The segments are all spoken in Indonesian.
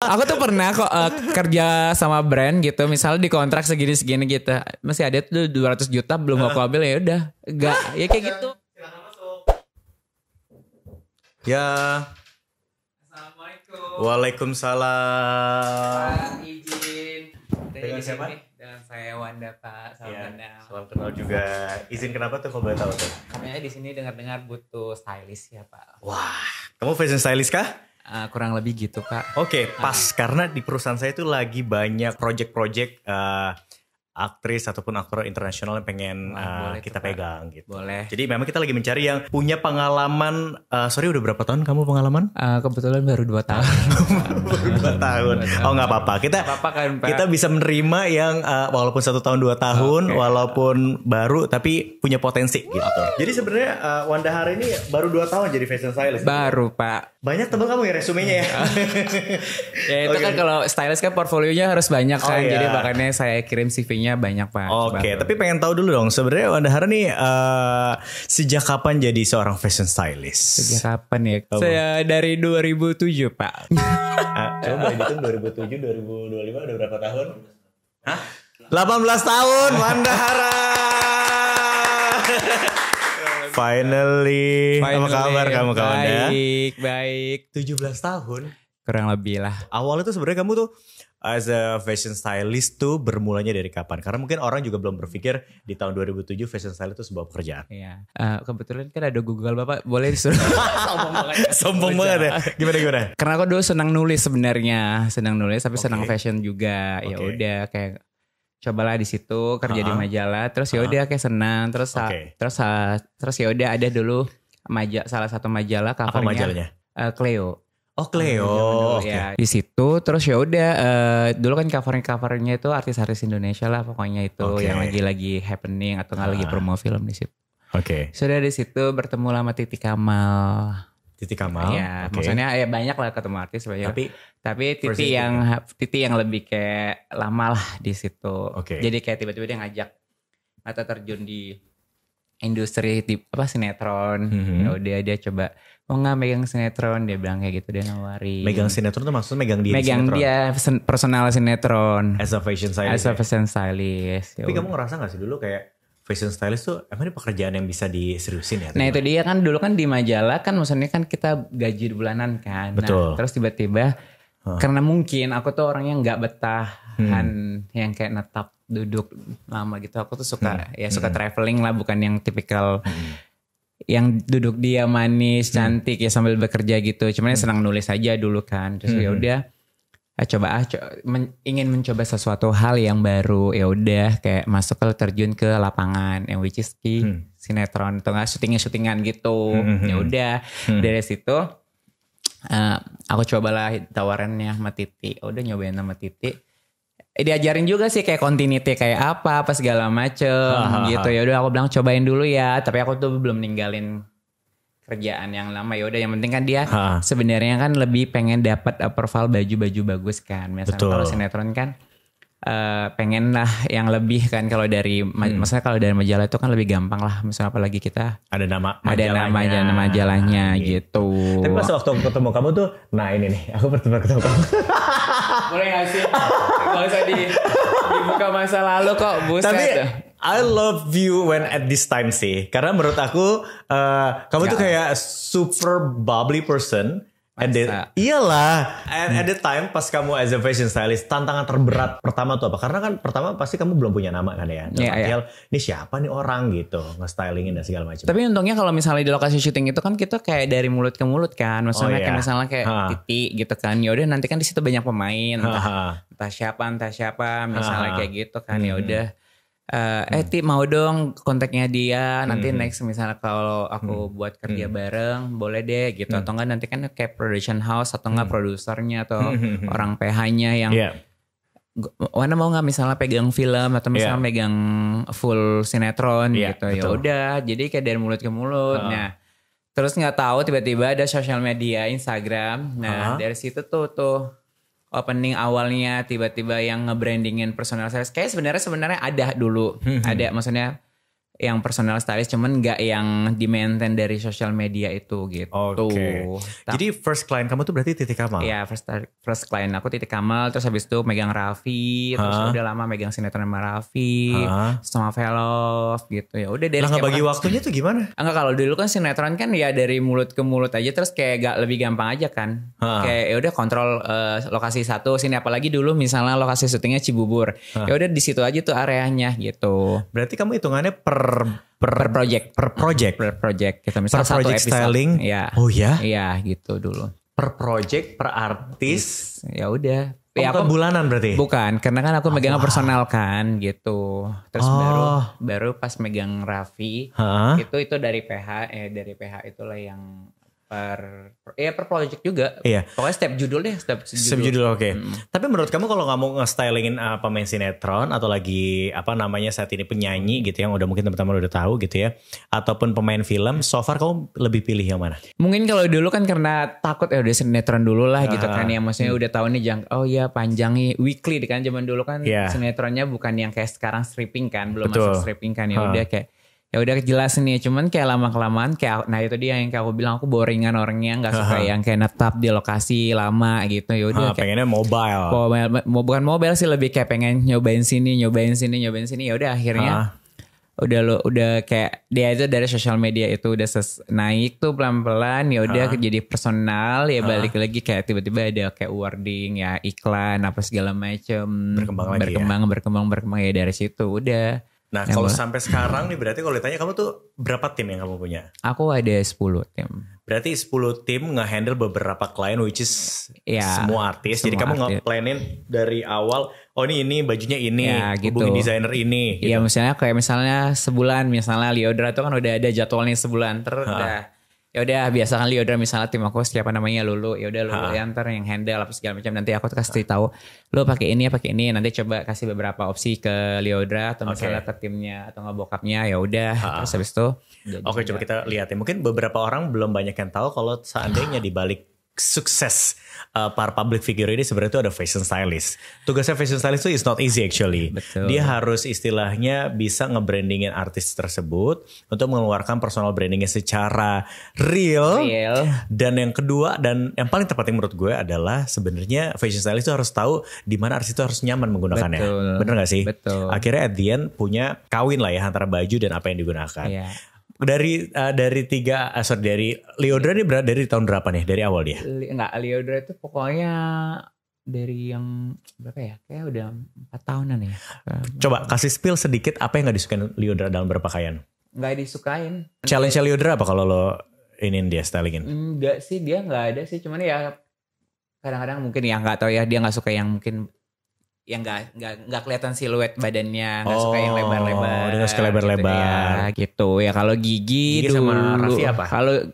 Aku tuh pernah kok kerja sama brand gitu, misalnya di kontrak segini-segini gitu, masih ada tuh 200 juta belum aku ambil, ya udah, enggak, ya kayak gitu. Ya. Assalamualaikum. Waalaikumsalam. Pak, izin. Dengan siapa? Dengan saya Wanda, Pak. Salam kenal. Salam kenal juga. Izin kenapa tuh kalau boleh tahu tuh? Katanya di sini dengar-dengar butuh stylist ya, Pak. Wah, kamu fashion stylist kah? Kurang lebih gitu, Pak. Oke, pas karena di perusahaan saya itu lagi banyak project-project aktris ataupun aktor internasional yang pengen Boleh kita tuh, Pak. pegang gitu. Boleh. Jadi memang kita lagi mencari yang punya pengalaman. Sorry, udah berapa tahun kamu pengalaman? Kebetulan baru 2 tahun. Baru 2 tahun. Oh nggak apa-apa. Apa-apa kan, Pak? Kita bisa menerima yang walaupun 1 tahun 2 tahun, walaupun baru tapi punya potensi gitu. Jadi sebenarnya Wanda hari ini baru 2 tahun jadi fashion stylist. Baru, Pak. Banyak tebel kamu ya resumenya ya. Ya itu kan kalau stylist kan portfolionya harus banyak kan. iya. Jadi makanya saya kirim CV-nya banyak, Pak. Oke, tapi pengen tahu dulu dong sebenarnya Wanda Hara nih sejak kapan jadi seorang fashion stylist? Sejak kapan ya? Saya dari 2007, Pak. Coba dihitung 2007, 2025 udah berapa tahun? Hah? 18 tahun Wanda Hara. Finally. Apa kabar kamu kawan ya? Baik. 17 tahun. Kurang lebih lah. Awalnya tuh sebenarnya kamu tuh as a fashion stylist tuh bermulanya dari kapan? Karena mungkin orang juga belum berpikir di tahun 2007 fashion stylist itu sebuah pekerjaan. Iya. Kebetulan kan ada Google, Bapak. Boleh disuruh. Sombong banget ya. Gimana? Karena aku dulu senang nulis sebenarnya. Senang nulis tapi senang fashion juga. Ya Oke. udah kayak cobalah di di kerja di majalah. Terus ya udah kayak senang. Terus terus ya udah ada dulu salah satu majalah Apa covernya. majalahnya? Cleo. Oh Cleo. Dulu, ya. Di situ terus ya udah dulu kan covernya itu artis-artis Indonesia lah pokoknya itu yang lagi happening atau nggak lagi promo film di situ. Oke. Sudah di situ bertemu sama Titi Kamal. Titi Kamal. Ya, maksudnya ya banyak lah ketemu artis banyak. Tapi Titi yang lebih kayak lama lah di situ. Oke. Jadi kayak tiba-tiba dia ngajak mata terjun di industri sinetron. Ya udah dia coba mau nggak megang sinetron, dia bilang kayak gitu, dia nawarin. Megang sinetron tuh maksudnya megang dia megang di sinetron? dia personal sinetron. As a fashion stylist. As a fashion stylist. Tapi kamu ngerasa gak sih dulu kayak fashion stylist tuh emang ini pekerjaan yang bisa diseriusin ya? Nah itu dia kan dulu kan di majalah kan maksudnya kan kita gaji bulanan kan. Betul. Nah, terus tiba-tiba karena mungkin aku tuh orangnya nggak betah kan yang kayak netap duduk lama gitu. Aku tuh suka suka traveling lah, bukan yang tipikal yang duduk dia manis cantik ya sambil bekerja gitu. Cuman senang nulis aja dulu kan. Terus ya udah ingin mencoba sesuatu hal yang baru, ya udah kayak masuk terjun ke lapangan yang which is di sinetron atau enggak syutingan gitu. Ya udah dari situ aku cobalah tawarannya sama Titi. Udah nyobain sama Titi. Diajarin juga sih kayak continuity kayak apa segala macem gitu. Ya udah aku bilang cobain dulu ya, tapi aku tuh belum ninggalin kerjaan yang lama. Ya udah yang penting kan dia sebenarnya kan lebih pengen dapat profile baju-baju bagus kan. Misalnya kalau sinetron kan pengen lah yang lebih kan, kalau dari maksudnya kalau dari majalah itu kan lebih gampang lah, misalnya apalagi kita ada nama majalahnya gitu. Tapi pas waktu ketemu kamu tuh, nah ini nih aku pertama ketemu kamu. Boleh gak sih? Gak usah dibuka masa lalu kok, buset. Tapi I love you when at this time sih, karena menurut aku kamu tuh kayak super bubbly person. Iyalah, at the time pas kamu as a fashion stylist, tantangan terberat pertama tuh apa? Karena kan pertama pasti kamu belum punya nama kan ya. Ini siapa nih orang gitu, nge-stylingin dan segala macam. Tapi untungnya kalau misalnya di lokasi syuting itu kan kita kayak dari mulut ke mulut kan. Maksudnya kayak misalnya kayak Titi gitu kan. Ya udah nanti kan di situ banyak pemain, entah siapa misalnya kayak gitu kan. Ya udah Ti mau dong kontaknya dia, nanti next misalnya kalau aku buat kerja bareng boleh deh gitu, atau enggak nanti kan kayak production house atau enggak produsernya atau orang PH-nya yang Wana mau nggak misalnya pegang film atau misalnya pegang full sinetron gitu. Ya udah, jadi kayak dari mulut ke mulut. Nah terus nggak tahu tiba-tiba ada sosial media Instagram. Nah dari situ tuh opening awalnya tiba-tiba yang nge-brandingin personal stylist. Kayak sebenarnya ada dulu. Ada maksudnya yang personal stylist, cuman nggak yang di-maintain dari sosial media itu gitu. Oke. Jadi first client kamu tuh berarti Titik Kamal? Iya, first client aku Titik Kamal, terus habis itu megang Raffi, terus udah lama megang sinetron sama Raffi, sama Velov gitu. Ya udah dari nggak bagi waktunya tuh gimana? Enggak, kalau dulu kan sinetron kan ya dari mulut ke mulut aja, terus kayak gak lebih gampang aja kan. Kayak ya udah kontrol lokasi satu sini, apalagi dulu misalnya lokasi syutingnya Cibubur. Ya udah di situ aja tuh areanya gitu. Berarti kamu hitungannya per project gitu. Misalnya per project styling. Ya. Oh ya? Iya gitu dulu. Per project, per artis. Ya udah. Ya, bukan bulanan berarti? Bukan, karena kan aku megang personal kan gitu. Terus baru pas megang Raffi itu dari PH itulah yang per project juga. Iya. Pokoknya step judul. Oke. Tapi menurut kamu kalau nggak mau nge-stylingin pemain sinetron atau lagi saat ini penyanyi gitu yang udah mungkin teman-teman udah tahu gitu ya, ataupun pemain film, so far kamu lebih pilih yang mana? Mungkin kalau dulu kan karena takut udah sinetron dulu lah gitu kan ya, maksudnya udah tahu nih panjang nih weekly kan, zaman dulu kan sinetronnya bukan yang kayak sekarang stripping kan, belum masuk stripping kan, ya udah kayak ya udah jelas nih, cuman kayak lama-kelamaan kayak itu dia yang kayak aku bilang, aku boringan orangnya, nggak suka yang kayak netap di lokasi lama gitu. Ya udah pengennya mobile. Bukan mobile sih, lebih kayak pengen nyobain sini. Ya udah akhirnya udah kayak dia itu dari sosial media itu udah naik tuh pelan-pelan, ya udah jadi personal, ya balik lagi kayak tiba-tiba ada kayak wording ya, iklan apa segala macam, berkembang ya dari situ udah. Nah kalau sampai sekarang nih, berarti kalau ditanya kamu tuh berapa tim yang kamu punya? Aku ada 10 tim. Berarti 10 tim nge-handle beberapa klien, which is semua artis. Jadi kamu nge-planin dari awal, ini bajunya ini, hubungin desainer ini. Iya gitu. misalnya sebulan, misalnya Liodra tuh kan udah ada jadwalnya sebulan. Terus ya udah biasa kan Liodra misalnya tim aku siapa namanya Lulu, ya udah Lulu yang handle apa segala macam, nanti aku kasih tahu lo pakai ini, nanti coba kasih beberapa opsi ke Liodra atau misalnya ke timnya atau nggak bokapnya, ya udah terus habis itu coba kita lihat ya, mungkin beberapa orang belum banyak yang tahu kalau seandainya di balik sukses para public figure ini sebenarnya itu ada fashion stylist. Tugasnya fashion stylist itu is not easy actually. Betul. Dia harus istilahnya bisa nge-brandingin artis tersebut untuk mengeluarkan personal brandingnya secara real. Dan yang kedua dan yang paling terpenting menurut gue adalah sebenarnya fashion stylist itu harus tahu di mana artis itu harus nyaman menggunakannya. Betul. Bener gak sih? Betul. Akhirnya at the end punya kawin lah ya antara baju dan apa yang digunakan. Iya. Dari Liodra ini dari tahun berapa nih? Dari awal dia? Liodra itu pokoknya dari yang berapa ya? Kayak udah 4 tahunan ya. Coba kasih spill sedikit apa yang gak disukain Liodra dalam berpakaian? Gak disukain. Challenge Liodra apa kalau lo dia stylingin? Enggak sih, dia gak ada sih. Cuman ya kadang-kadang mungkin ya gak tahu ya, dia gak suka yang mungkin yang nggak kelihatan siluet badannya, nggak suka yang lebar-lebar. Dia nggak suka lebar-lebar. Gitu ya. Kalau Gigi dulu, sama Raffi apa?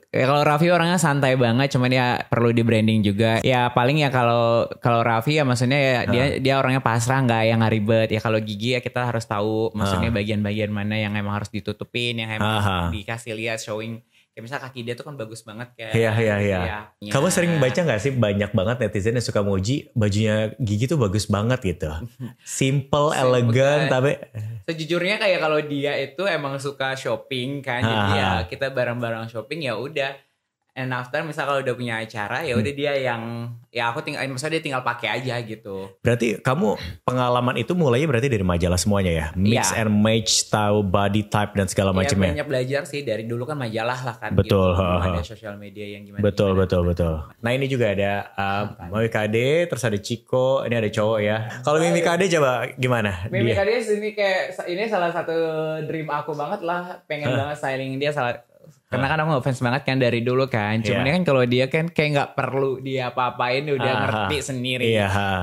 Kalau Raffi orangnya santai banget, cuman ya perlu di branding juga. Ya paling ya kalau Raffi ya maksudnya ya dia orangnya pasrah, nggak yang ribet. Ya kalau Gigi ya kita harus tahu maksudnya bagian-bagian mana yang emang harus ditutupin, yang emang dikasih lihat showing. Kayak misalnya kaki dia tuh kan bagus banget kayak. Iya. Kamu sering baca gak sih banyak banget netizen yang suka muji bajunya Gigi tuh bagus banget gitu. Simple, elegan, tapi sejujurnya kayak kalau dia itu emang suka shopping kan, jadi ya kita bareng-bareng shopping, ya udah. And after misal kalau udah punya acara, ya udah dia yang ya aku maksudnya dia tinggal pakai aja gitu. Berarti kamu pengalaman itu mulainya berarti dari majalah semuanya ya? Mix and match, tahu body type dan segala macamnya. Banyak belajar sih, dari dulu kan majalah lah kan. Betul. Gitu. Ada sosial media yang gimana. Betul. Nah ini juga ada Mimi KD, terus ada Chico, ini ada cowok ya. Kalau Mimi KD coba gimana? Mimi KD ini salah satu dream aku banget lah, pengen banget styling dia karena kan aku fans banget kan dari dulu kan. Cuman kan kalau dia kan kayak gak perlu dia apa-apain, udah ngerti sendiri.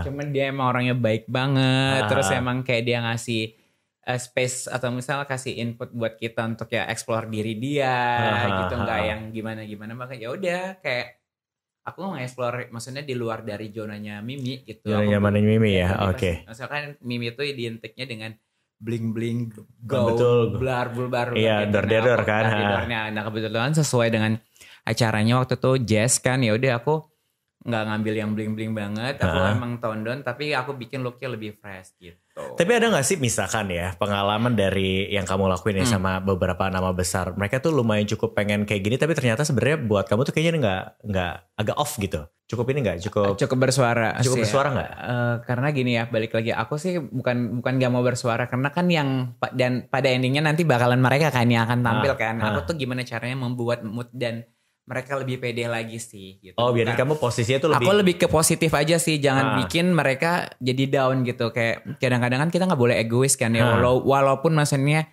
Cuman dia emang orangnya baik banget. Terus emang kayak dia ngasih space atau misalnya kasih input buat kita untuk ya explore diri dia gitu, nggak yang gimana makanya ya udah kayak aku nge-explore maksudnya di luar dari zonanya Mimi gitu. Nyamannya Mimi ya. Oke. Misalkan Mimi itu identiknya dengan bling go, betul, bulbar iya, dor kan. Nah kebetulan sesuai dengan acaranya waktu itu jazz kan, ya udah aku nggak ngambil yang bling-bling banget. Aku emang tone down, tapi aku bikin looknya lebih fresh gitu. Tapi ada gak sih misalkan ya pengalaman dari yang kamu lakuin ya sama beberapa nama besar. Mereka tuh lumayan cukup pengen kayak gini, tapi ternyata sebenarnya buat kamu tuh kayaknya nggak agak off gitu. Cukup ini gak? Cukup bersuara. Cukup bersuara gak? Karena gini ya, balik lagi. Aku sih bukan gak mau bersuara. Karena kan dan pada endingnya nanti bakalan mereka kan yang akan tampil kan. Aku tuh gimana caranya membuat mood dan mereka lebih pede lagi sih gitu. Oh, biar kamu posisinya tuh lebih... Aku lebih ke positif aja sih. Jangan bikin mereka jadi down gitu. Kayak kadang-kadang kan kita gak boleh egois kan ya. Walaupun maksudnya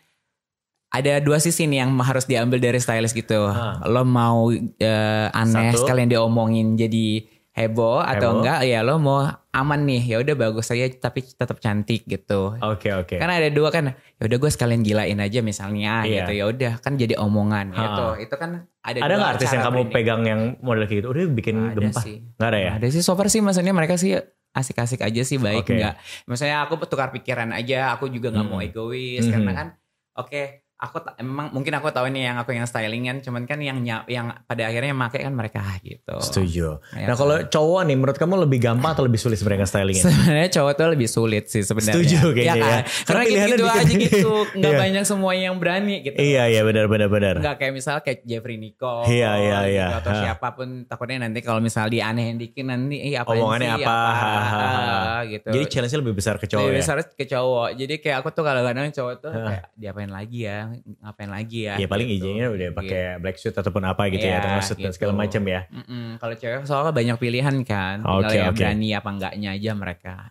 ada dua sisi nih yang harus diambil dari stylist gitu. Lo mau aneh sekalian diomongin jadi heboh atau enggak, ya lo mau aman nih, ya udah bagus aja tapi tetap cantik gitu. Oke. Karena ada dua kan, ya udah gue sekalian gilain aja misalnya gitu, ya udah kan jadi omongan gitu. Itu kan ada nggak artis yang kamu pegang yang model kayak gitu? Udah bikin gempa? Nggak ada ya? Ada sih, so far sih maksudnya mereka sih asik-asik aja sih, baik enggak. Maksudnya aku tukar pikiran aja, aku juga nggak mau egois karena kan aku emang mungkin aku tahu nih yang styling kan, cuman kan yang pada akhirnya yang pakai kan mereka gitu. Setuju. Nah kalau cowok nih, menurut kamu lebih gampang atau lebih sulit sebenarnya stylingnya? Sebenarnya cowok tuh lebih sulit sih sebenarnya. Setuju kayaknya ya. Karena gitu aja gitu, nggak banyak semua yang berani gitu. Iya benar. Nggak kayak misalnya kayak Jeffrey Nicole. Iya. Gitu, atau siapapun, takutnya nanti kalau misalnya dianehin dikit nanti omongannya apa gitu. Jadi challenge-nya lebih besar ke cowok. Lebih besar ke cowok. Jadi kayak aku tuh kadang-kadang cowok tuh kayak diapain lagi ya, ngapain lagi ya. Ya paling gitu. izinnya udah pakai black suit ataupun apa gitu ya, atau suit dan segala macam ya. Kalau cewek soalnya banyak pilihan kan. Tinggal berani apa enggaknya aja mereka.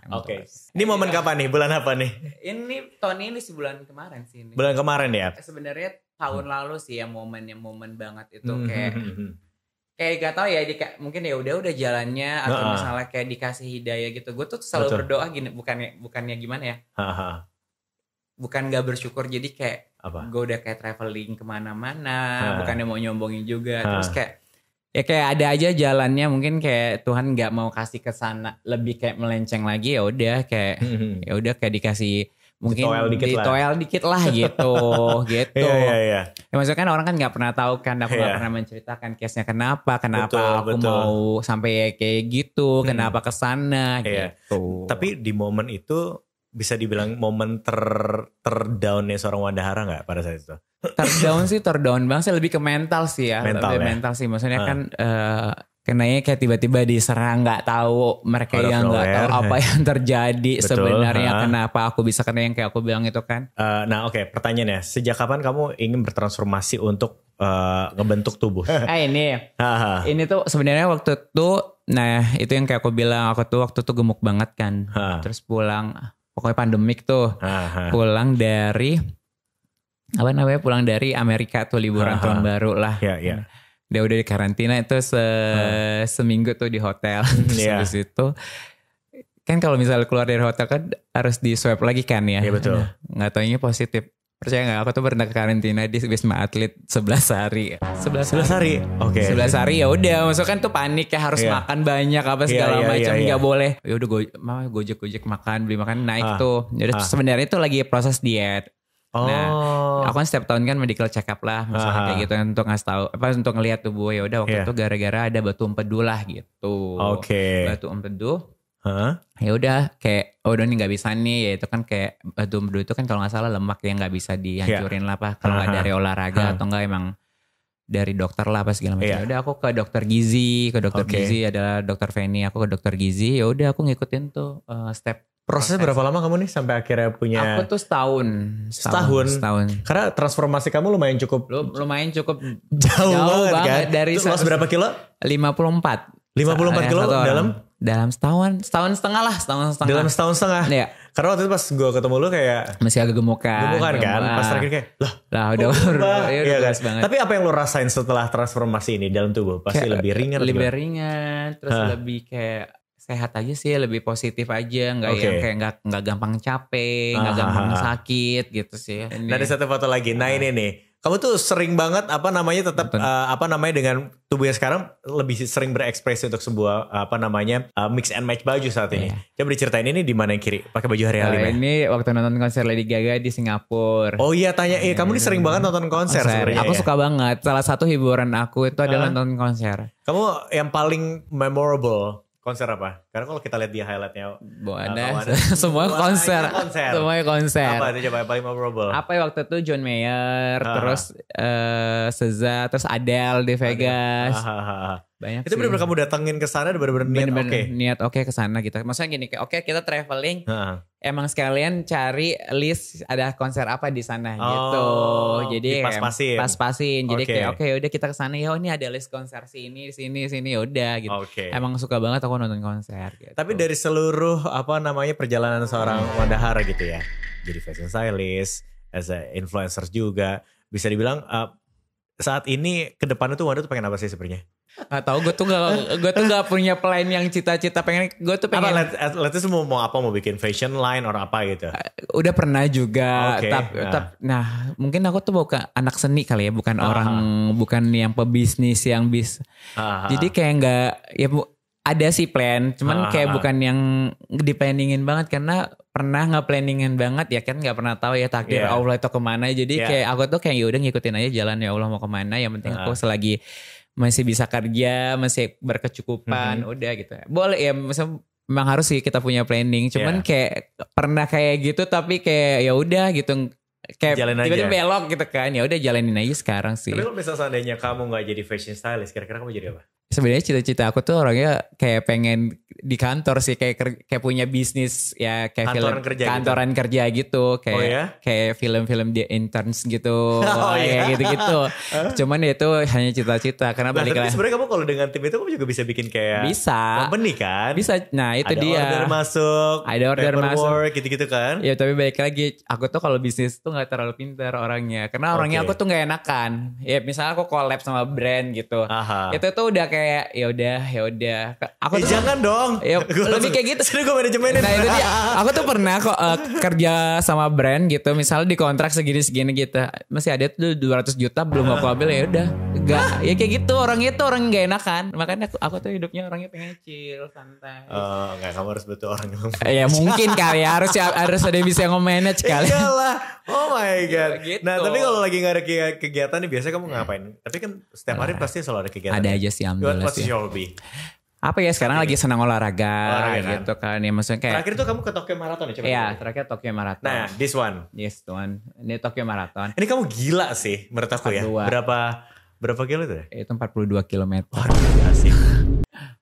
Ini momen kapan nih? Bulan apa nih? Ini tahun ini sih, bulan kemarin sih. Bulan kemarin ya? Sebenarnya tahun lalu sih yang momen banget itu kayak gak tau ya, mungkin ya udah jalannya atau misalnya kayak dikasih hidayah gitu. Gue tuh selalu berdoa gini, bukannya gimana ya? Bukan gak bersyukur, jadi kayak gue udah kayak traveling kemana-mana, bukannya mau nyombongin juga, terus kayak ada aja jalannya, mungkin kayak Tuhan nggak mau kasih ke sana lebih kayak melenceng lagi, ya udah kayak ya udah kayak dikasih mungkin ditoel dikit lah gitu. Iya. Ya, maksudnya kan orang kan nggak pernah tahu kan, aku nggak pernah menceritakan case-nya kenapa aku mau sampai kayak gitu, kenapa kesana gitu. Tapi di momen itu bisa dibilang momen terdownnya seorang Wanda Hara nggak pada saat itu? Terdown banget sih, lebih ke mental sih ya. Mental sih, maksudnya kan kenanya kayak tiba-tiba diserang, nggak tahu mereka yang nggak tahu apa yang terjadi sebenarnya, kenapa aku bisa kena yang kayak aku bilang itu kan. Nah pertanyaannya, sejak kapan kamu ingin bertransformasi untuk ngebentuk tubuh? Ini tuh sebenarnya waktu itu, itu yang kayak aku bilang, aku tuh waktu itu gemuk banget kan, terus pulang. Pokoknya pandemik tuh, pulang dari Amerika tuh, liburan tahun baru lah. Iya. Dia udah di karantina itu seminggu tuh di hotel. Terus habis itu kan kalau misalnya keluar dari hotel kan harus di swab lagi kan ya. Iya betul. Nggak taunya positif. Percaya gak? Aku tuh pernah ke karantina di Wisma Atlet 11 hari. 11 hari? Oke. 11 hari ya udah. Maksudnya kan tuh panik ya, harus makan banyak apa segala macam. Gak boleh. Ya udah gojek makan, beli makan naik tuh. Jadi sebenarnya itu lagi proses diet. Nah, aku kan setiap tahun kan medical check up lah, misalnya kayak gitu untuk ngasih tahu untuk ngelihat tubuh. Ya udah waktu itu gara-gara ada batu empedu lah gitu. Batu empedu. Ya udah kayak udah nih nggak bisa nih, ya itu kan kayak batu empedu itu kan kalau nggak salah lemak yang nggak bisa dihancurin lah apa kalau nggak dari olahraga atau nggak emang dari dokter lah apa segala macam. Udah aku ke dokter gizi, gizi adalah dokter Feni, aku ke dokter gizi. Ya udah aku ngikutin tuh step. Prosesnya berapa lama kamu nih sampai akhirnya punya? Aku tuh setahun. Karena transformasi kamu lumayan cukup jauh banget kan? Dari loss berapa kilo? 54 kilo dalam setahun setengah lah. Dalam setahun setengah. Iya. Karena waktu itu pas gue ketemu lu kayak masih agak gemukan kan. Pas terakhir kayak lah udah iya kan? banget. Tapi apa yang lu rasain setelah transformasi ini dalam tubuh? Pasti lebih ringan. Terus lebih kayak sehat aja sih, lebih positif aja, nggak yang kayak nggak gampang capek, nggak gampang sakit gitu sih. Nah ada satu foto lagi. Nah ini nih kamu tuh sering banget tetap dengan tubuhnya sekarang lebih sering berekspresi untuk sebuah mix and match baju saat ini. Coba diceritain ini di mana yang kiri pakai baju hari-hari. Ini waktu nonton konser Lady Gaga di Singapura. Oh iya kamu ini sering banget nonton konser sebenarnya. Aku suka banget. Salah satu hiburan aku itu adalah nonton konser. Kamu yang paling memorable konser apa? Karena kalau kita lihat di highlightnya semua konser. Semuanya konser. Apa itu coba yang paling memorable? Apa ya waktu itu John Mayer, terus SZA, terus Adele di Vegas. Banyak itu benar-benar kamu datengin ke sana benar-benar niat ke sana gitu. Maksudnya gini, kita traveling, emang sekalian cari list ada konser apa di sana gitu. Jadi pas-pasin. Jadi kayak udah kita ke sana ya, ini ada list konser sini udah gitu. Emang suka banget aku nonton konser gitu. Tapi dari seluruh perjalanan seorang Wanda Hara gitu ya. Jadi fashion stylist, as a influencer juga, bisa dibilang saat ini ke depannya tuh Wanda tuh pengen apa sih sebenarnya? Gak tau, gue tuh gak punya plan yang cita-cita pengen. Gue tuh pengen let's mau bikin fashion line or apa gitu. Udah pernah juga. Nah mungkin aku tuh bukan anak seni kali ya, bukan bukan yang pebisnis yang jadi kayak gak ya ada sih plan, cuman kayak bukan yang di planningin banget, karena pernah nggak planningin banget ya kan, nggak pernah tahu ya takdir Allah itu kemana. Jadi kayak aku tuh kayak yaudah ngikutin aja jalan ya Allah mau kemana. Yang penting aku selagi masih bisa kerja, masih berkecukupan, udah gitu. Boleh ya, misalnya memang harus sih kita punya planning. Cuman kayak pernah kayak gitu, tapi kayak ya udah gitu. Kayak tiba-tiba belok gitu kan, ya udah jalanin aja sekarang sih. Tapi kalau misal seandainya kamu nggak jadi fashion stylist, kira-kira kamu jadi apa? Sebenarnya cita-cita aku tuh orangnya kayak pengen di kantor sih, kayak punya bisnis ya, kayak kantoran kerja gitu, kayak film-film di interns gitu, kayak gitu-gitu. Cuman ya itu hanya cita-cita, karena balik lagi. Sebenarnya kamu kalau dengan tim itu kamu juga bisa bikin kayak company kan? Bisa. Nah itu ada order masuk, gitu-gitu kan? Ya tapi balik lagi, aku tuh kalau bisnis tuh nggak terlalu pintar orangnya, karena orangnya aku tuh nggak enakan. Ya misalnya aku collab sama brand gitu, itu tuh udah kayak ya udah. Aku tuh jangan dong. Ya, lebih kayak gitu. Sudah gue manajemenin. Nah itu dia. Aku tuh pernah kok kerja sama brand gitu, misalnya di kontrak segini gitu, masih ada tuh 200 juta belum aku ambil, ya udah. Enggak, ya kayak gitu, orangnya tuh orang gak enakan. Makanya aku tuh hidupnya orangnya pengen chill, santai. Enggak, kamu harus betul orang yang ya mungkin kali ya, harus ada yang bisa nge-manage kali. Iyalah. Oh my god. Gitu. Nah, tapi kalau lagi gak ada kegiatan nih, biasanya kamu ngapain? Tapi kan setiap hari pasti selalu ada kegiatan. Ada aja sih, alhamdulillah. What's your hobby? Apa ya, sekarang lagi senang olahraga gitu kan. Ya maksudnya kayak terakhir tuh kamu ke Tokyo Marathon ya? Iya, terakhir Tokyo Marathon. Nah, this one. Yes, one. Ini Tokyo Marathon. Ini kamu gila sih menurut aku ya. Berapa kilo tuh? Itu 42 km. Wah, gila sih.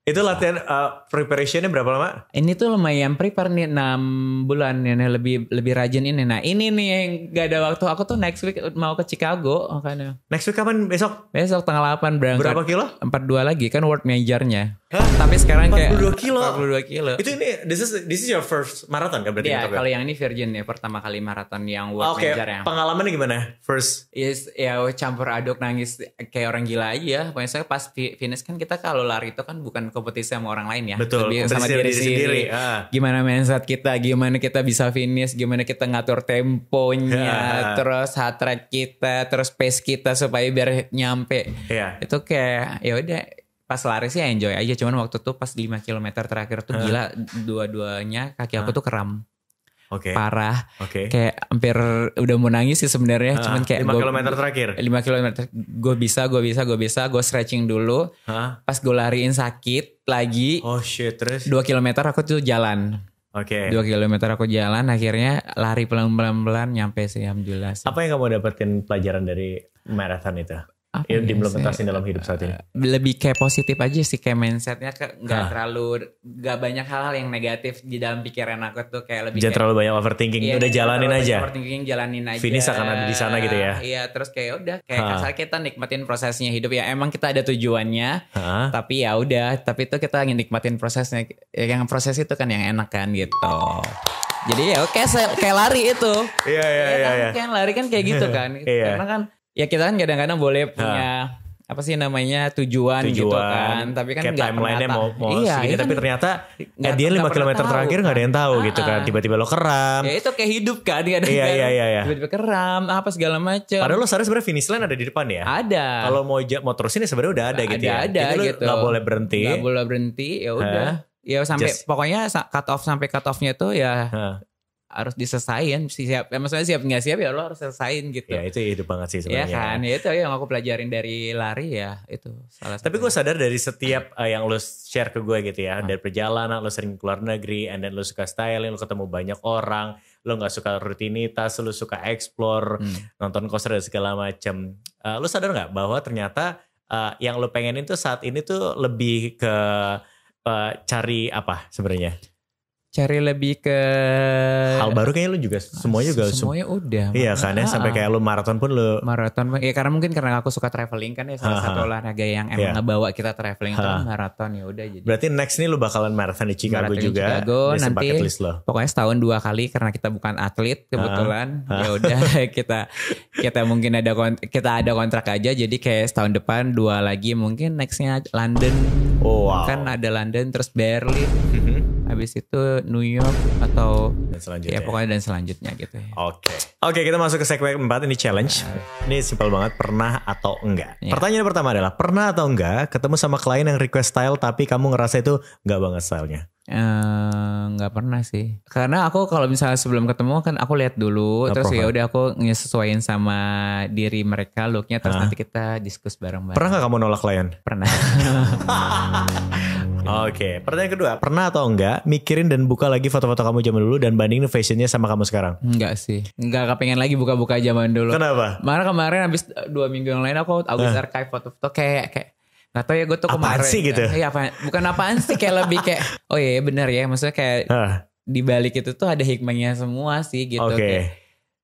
Itu latihan preparationnya berapa lama? Ini tuh lumayan prepare nih, 6 bulan ya, lebih rajin ini. Nah ini nih yang gak ada waktu. Aku tuh next week mau ke Chicago makanya. Next week kapan? Besok tanggal 8 berangkat. Berapa kilo? 42 lagi kan world majornya. Tapi sekarang 42 kilo. Itu this is your first marathon kan berarti? Iya, kalau yang ini virgin ya, pertama kali maraton yang world major ya. Pengalamannya gimana? First? Yes, ya campur aduk, nangis kayak orang gila aja. Pokoknya saya pas finish kan, kita kalau lari itu kan bukan kompetisi sama orang lain ya. Betul, lebih sama diri sendiri. Gimana mindset kita, gimana kita bisa finish, gimana kita ngatur temponya, terus heart rate kita, terus pace kita supaya biar nyampe. Itu kayak ya udah, pas lari sih enjoy aja. Cuman waktu tuh pas 5 km terakhir tuh gila, dua-duanya kaki aku tuh kram. Parah. Kayak hampir udah mau nangis sih sebenarnya. Cuman kayak 5 km terakhir. 5 km gue bisa gue stretching dulu. Pas gue lariin sakit lagi. Oh shit, terus 2 km aku tuh jalan. 2 km aku jalan, akhirnya lari pelan-pelan nyampe sih, alhamdulillah sih. Apa yang kamu dapetin pelajaran dari marathon itu? Yang diimplementasikan dalam hidup saat ini? Lebih kayak positif aja sih, kayak mindsetnya gak banyak hal-hal yang negatif di dalam pikiran aku tuh, kayak lebih jangan terlalu banyak overthinking, udah jalanin aja. Finish akan ada di sana gitu ya. Iya, terus kayak udah, kayak kasar kita nikmatin prosesnya hidup ya. Emang kita ada tujuannya, tapi ya udah, tapi itu kita nikmatin prosesnya. Yang proses itu kan yang enak kan gitu. Jadi ya kayak lari itu. Iya. Kayak lari kan kayak gitu kan. Karena kan ya kita kan kadang-kadang boleh punya apa sih namanya tujuan gitu kan, tapi kan kayak nggak timelinenya mau iya, segini, tapi kan ternyata dia 5 kilometer terakhir nggak ada yang tahu gitu kan, tiba-tiba lo keram. Ya itu kayak hidup kan, iya. Tiba-tiba keram apa segala macam. Padahal lo sebenarnya finish line ada di depan ya. Ada. Kalau mau terusin ya sebenarnya udah ada gitu ya. Ada gitu. Nggak boleh berhenti. Nggak boleh berhenti, ya udah. Ya sampai pokoknya cut offnya tuh ya. Harus diselesain, maksudnya siap nggak siap ya lo harus selesain gitu. Ya itu hidup banget sih sebenarnya. Ya kan, ya itu yang aku pelajarin dari lari ya itu salah satu. Tapi gue sadar dari setiap yang lo share ke gue gitu ya, dari perjalanan lo sering keluar negeri, and then lo suka styling, lo ketemu banyak orang, lo nggak suka rutinitas, lo suka explore, nonton konser dan segala macam. Lo sadar nggak bahwa ternyata yang lo pengenin tuh saat ini tuh lebih ke cari apa sebenarnya? Cari lebih ke hal baru, kayaknya lu juga semuanya udah. Iya kan ya, sampai kayak lu maraton pun lu ya karena aku suka traveling kan ya, salah satu olahraga yang emang ngebawa kita traveling itu maraton, ya udah. Jadi berarti next nih lu bakalan maraton di Chicago juga. Di nanti pokoknya setahun 2 kali karena kita bukan atlet kebetulan. Ya udah kita mungkin kita ada kontrak aja, jadi kayak setahun depan 2 lagi, mungkin nextnya London. Kan ada London terus Berlin. Habis itu New York atau ya pokoknya dan selanjutnya gitu ya. Oke, kita masuk ke segmen 4 ini challenge. Ini simpel banget, pernah atau enggak. Pertanyaan pertama adalah pernah atau enggak ketemu sama klien yang request style tapi kamu ngerasa itu enggak banget stylenya? Nggak pernah sih, karena aku kalau misalnya sebelum ketemu kan aku lihat dulu, terus ya udah aku nyesuaiin sama diri mereka looknya, terus nanti kita diskus bareng-bareng. Pernah nggak kamu nolak klien? Pernah. Oke, pertanyaan kedua, pernah atau enggak mikirin dan buka lagi foto-foto kamu zaman dulu dan bandingin fashionnya sama kamu sekarang? Enggak sih, enggak kepengen lagi buka-buka zaman dulu. Kenapa? Kemarin habis 2 minggu yang lain aku archive foto-foto kayak nggak tahu ya, gue tuh kemarin. Apaan sih gitu? Iya, bukan apaan sih, kayak lebih kayak oh iya benar ya, maksudnya kayak di balik itu tuh ada hikmahnya semua sih gitu. Kayak,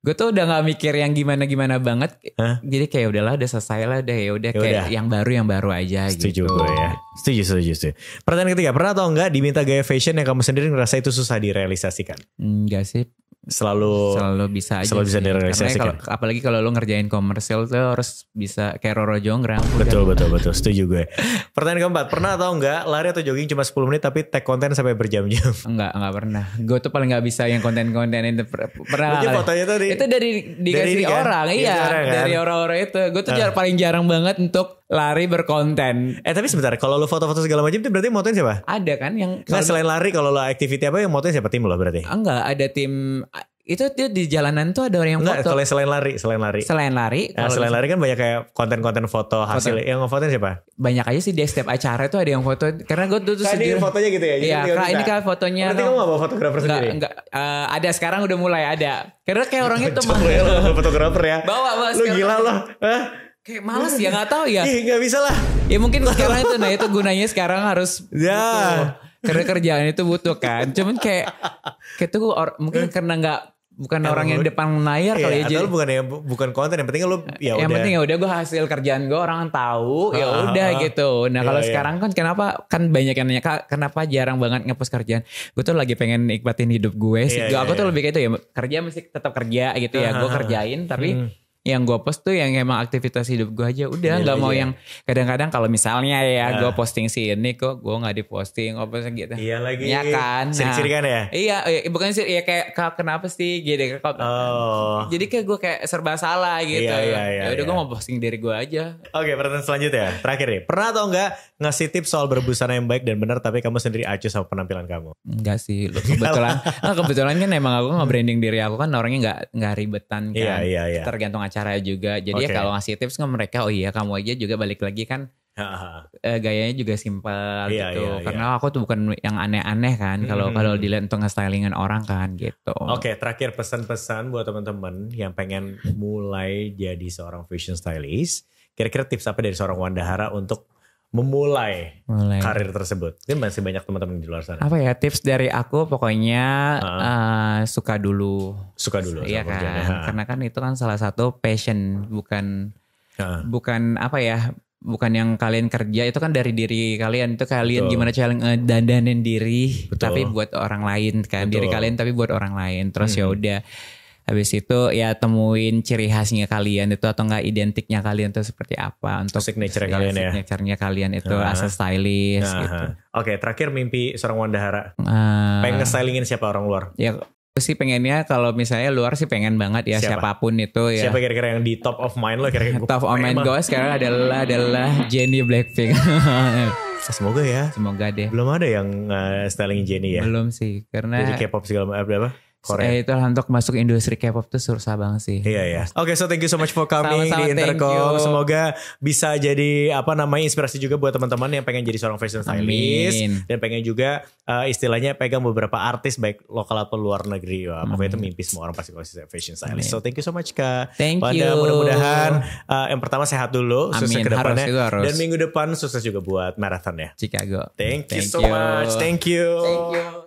gue tuh udah nggak mikir yang gimana banget. Jadi kayak udahlah, udah selesai lah, udah kayak yang baru aja. Setuju gitu. Gue ya. Setuju. Pertanyaan ketiga, pernah atau enggak diminta gaya fashion yang kamu sendiri ngerasa itu susah direalisasikan? Enggak sih. Selalu bisa aja. Selalu bisa direalisasikan. Apalagi kalau lo ngerjain komersil tuh harus bisa kayak Roro Jonggrang. Betul. Setuju gue. Pertanyaan keempat, pernah atau enggak lari atau jogging cuma 10 menit tapi tag konten sampai berjam-jam? Enggak pernah. Gue tuh paling gak bisa yang konten-konten itu. Pernah. Fotonya tuh itu dikasih orang. Iya. Dari orang-orang itu. Gue tuh paling jarang banget untuk lari berkonten. Tapi sebentar, kalau lo foto-foto segala macam itu berarti motoin siapa? Ada kan yang selain lari, kalau lo activity apa yang motoin siapa, tim lo berarti? Enggak, ada tim. Itu di jalanan tuh ada orang yang foto. Kalau selain lari. Selain lari kan banyak kayak konten-konten foto hasil. Yang ngefotoin siapa? Banyak aja sih, di setiap acara tuh ada yang foto. Karena gue tuh sendiri. Ini fotonya gitu ya? Iya, ini kan fotonya. Berarti kamu gak bawa fotografer sendiri? Enggak. Ada, sekarang udah mulai ada. Karena kayak orang itu mah. Lo fotografer ya? Bawa. Lu gila lo. Kayak males ya, gak tahu ya. Ih, gak bisa lah. Ya mungkin sekarang itu, itu gunanya sekarang harus. Ya. Karena kerjaan itu butuh kan. Cuman kayak tuh mungkin karena bukan orang yang depan layar kali ya. Atau bukan konten, yang penting lu ya udah. Yang penting ya udah gue hasil kerjaan gue orang tahu, ya udah gitu. Nah kalau sekarang kan kenapa kan banyak yang nanya, Kak, kenapa jarang banget ngepost kerjaan? Gue tuh lagi pengen nikmatin hidup gue sih. Aku tuh lebih kayak itu ya, kerja mesti tetap kerja gitu ya. Gue kerjain tapi yang gue post tuh yang emang aktivitas hidup gue aja, udah nggak mau yang kadang-kadang kalau misalnya ya gue posting si ini kok gue nggak diposting apa gitu. Iya lagi. Iya kan. Sirik-sirik kan ya. Iya bukan sih ya, kayak kenapa sih gitu. Jadi kayak gue kayak serba salah gitu. Ya udah gue mau posting diri gue aja. Oke, pertanyaan selanjutnya terakhir nih, pernah atau enggak ngasih tips soal berbusana yang baik dan benar tapi kamu sendiri acuh sama penampilan kamu? Enggak sih, kebetulan kan emang aku nge-branding diri aku kan orangnya nggak ribetan kan. Iya. Tergantung acara juga. Jadi ya kalau ngasih tips kan mereka, oh iya kamu aja juga balik lagi kan gayanya juga simpel gitu. Karena aku tuh bukan yang aneh-aneh kan. Kalau dilihat untuk nge-stylingan orang kan gitu. Oke, terakhir pesan-pesan buat teman-teman yang pengen mulai jadi seorang fashion stylist. Kira-kira tips apa dari seorang Wandahara untuk memulai karir tersebut? Ini masih banyak teman-teman di luar sana. Apa ya tips dari aku, pokoknya suka dulu. Iya kan, karena kan itu kan salah satu passion, bukan apa ya, bukan yang kalian kerja, itu kan dari diri kalian. Itu kalian gimana cara dandanin diri, tapi buat orang lain kan. Diri kalian tapi buat orang lain. Terus ya udah Habis itu ya temuin ciri khasnya kalian itu atau enggak identiknya kalian itu seperti apa untuk signature kalian ya. Signature-nya kalian itu as a stylist gitu. Oke, terakhir mimpi seorang Wandahara. Pengen nge-stylingin siapa orang luar? Ya sih pengennya kalau misalnya luar sih pengen banget ya siapapun itu ya. Siapa kira-kira yang di top of mind lo kira-kira? Top of mind gue sekarang adalah Jennie Blackpink. Semoga ya. Semoga deh. Belum ada yang styling Jennie ya? Belum sih karena jadi K-pop segala apa? Korea. Itu untuk masuk industri K-pop tuh susah banget sih. Iya ya. Oke, so thank you so much for coming di Intercom. Semoga bisa jadi inspirasi juga buat teman-teman yang pengen jadi seorang fashion stylist. Amin. Dan pengen juga istilahnya pegang beberapa artis baik lokal atau luar negeri. Wah, pokoknya itu mimpi semua orang pasti fashion stylist. Amin. So thank you so much Kak. Thank you. Mudah-mudahan yang pertama sehat dulu. Sukses ke depannya. Harus. Dan minggu depan sukses juga buat marathon ya. Chicago. Thank you so much. Thank you. Thank you.